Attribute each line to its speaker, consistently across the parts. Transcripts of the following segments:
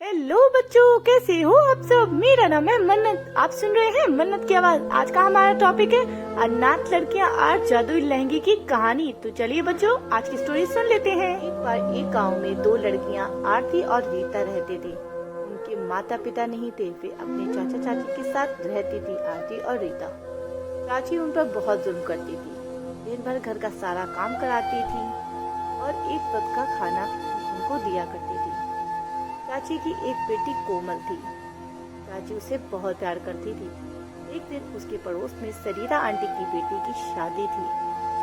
Speaker 1: Hello बच्चों, कैसे हो आप सब। मेरा नाम है मन्नत। आप सुन रहे हैं मन्नत की आवाज। आज का हमारा टॉपिक है अनाथ लड़कियां और जादुई लहंगे की कहानी। तो चलिए बच्चों, आज की स्टोरी सुन लेते हैं। एक बार एक गांव में दो लड़कियां आरती और रीता रहती थी। उनके माता पिता नहीं थे, वे अपने चाचा चाची के साथ रहती थी। आरती और रीता, चाची उन पर बहुत जुल्म करती थी। दिन भर घर का सारा काम कराती थी और एक वक्त का खाना उनको दिया करती थी। चाची की एक बेटी कोमल थी। चाची उसे बहुत प्यार करती थी। एक दिन उसके पड़ोस में सरीता आंटी की बेटी की शादी थी।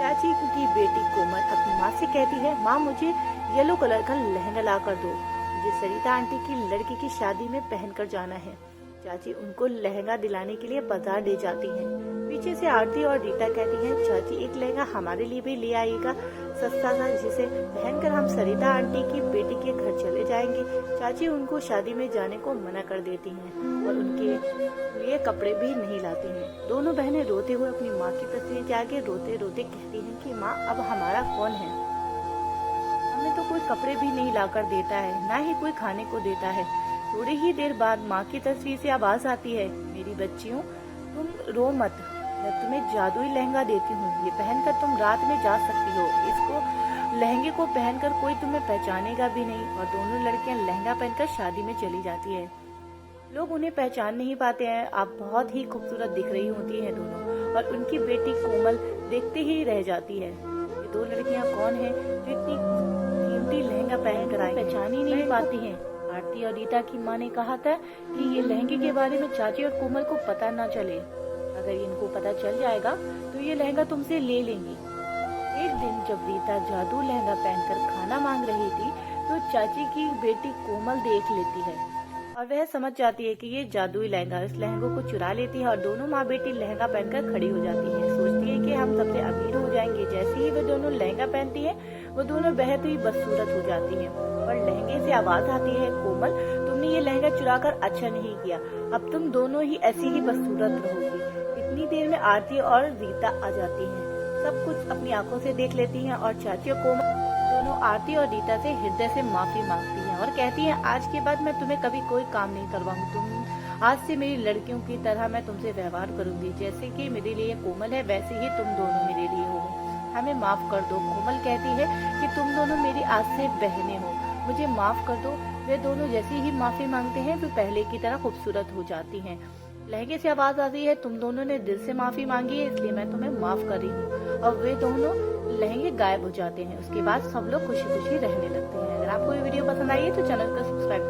Speaker 1: चाची की बेटी कोमल अपनी माँ से कहती है, माँ मुझे येलो कलर का लहंगा ला कर दो, मुझे सरीता आंटी की लड़की की शादी में पहनकर जाना है। चाची उनको लहंगा दिलाने के लिए बाजार ले जाती हैं। पीछे से आरती और रीता कहती हैं, चाची एक लहंगा हमारे लिए भी ले आइएगा, सस्ता सा, जिसे पहनकर हम सरिता आंटी की बेटी के घर चले जाएंगे। चाची उनको शादी में जाने को मना कर देती हैं और उनके लिए कपड़े भी नहीं लाती हैं। दोनों बहनें रोते हुए अपनी माँ की तस्वीर के आगे रोते रोते कहती हैं कि माँ अब हमारा कौन है, हमें तो कोई कपड़े भी नहीं लाकर देता है, ना ही कोई खाने को देता है। थोड़ी ही देर बाद माँ की तस्वीर से आवाज आती है, मेरी बच्चियों तुम रो मत, मैं तुम्हें जादुई लहंगा देती हूँ, ये पहनकर तुम रात में जा सकती हो। इसको लहंगे को पहनकर कोई तुम्हें पहचानेगा भी नहीं। और दोनों लड़कियां लहंगा पहनकर शादी में चली जाती है। लोग उन्हें पहचान नहीं पाते हैं। आप बहुत ही खूबसूरत दिख रही होती हैं दोनों, और उनकी बेटी कोमल देखते ही रह जाती है। ये दो लड़कियां कौन है जो इतनी कीमती लहंगा पहनकर आई, पहचान ही नहीं पाती हैं। आरती और रीता की माँ ने कहा था कि ये लहंगे के बारे में चाची और कोमल को पता न चले, अगर इनको पता चल जाएगा तो ये लहंगा तुमसे ले लेंगी। एक दिन जब रीता जादू लहंगा पहनकर खाना मांग रही थी तो चाची की बेटी कोमल देख लेती है और वह समझ जाती है कि ये जादुई लहंगा। इस लहंगों को चुरा लेती है और दोनों माँ बेटी लहंगा पहनकर खड़ी हो जाती है। सोचती है कि हम सबसे अमीर हो जाएंगे। जैसे ही वे दोनों लहंगा पहनती है वो दोनों बेहद ही बदसूरत हो जाती है और लहंगे से आवाज आती है, कोमल तुमने ये लहंगा चुरा कर अच्छा नहीं किया, अब तुम दोनों ही ऐसी ही बदसूरत रहोगी। इतनी देर में आरती और रीता आ जाती हैं। सब कुछ अपनी आंखों से देख लेती हैं और चाची और कोमल दोनों आरती और रीता से हृदय से माफी मांगती हैं और कहती हैं, आज के बाद मैं तुम्हें कभी कोई काम नहीं करवाऊंगी। तुम आज से मेरी लड़कियों की तरह मैं तुमसे व्यवहार करूंगी। जैसे कि मेरे लिए कोमल है वैसे ही तुम दोनों मेरे लिए हो, हमें माफ कर दो। कोमल कहती है कि तुम दोनों मेरी आज से बहनें हो, मुझे माफ कर दो। वे दोनों जैसे ही माफी मांगते हैं वे पहले की तरह खूबसूरत हो जाती हैं। लहंगे से आवाज आती है, तुम दोनों ने दिल से माफी मांगी है इसलिए मैं तुम्हें माफ कर रही हूँ। और वे दोनों लहंगे गायब हो जाते हैं। उसके बाद सब लोग खुशी खुशी रहने लगते हैं। अगर आपको ये वीडियो पसंद आई है तो चैनल को सब्सक्राइब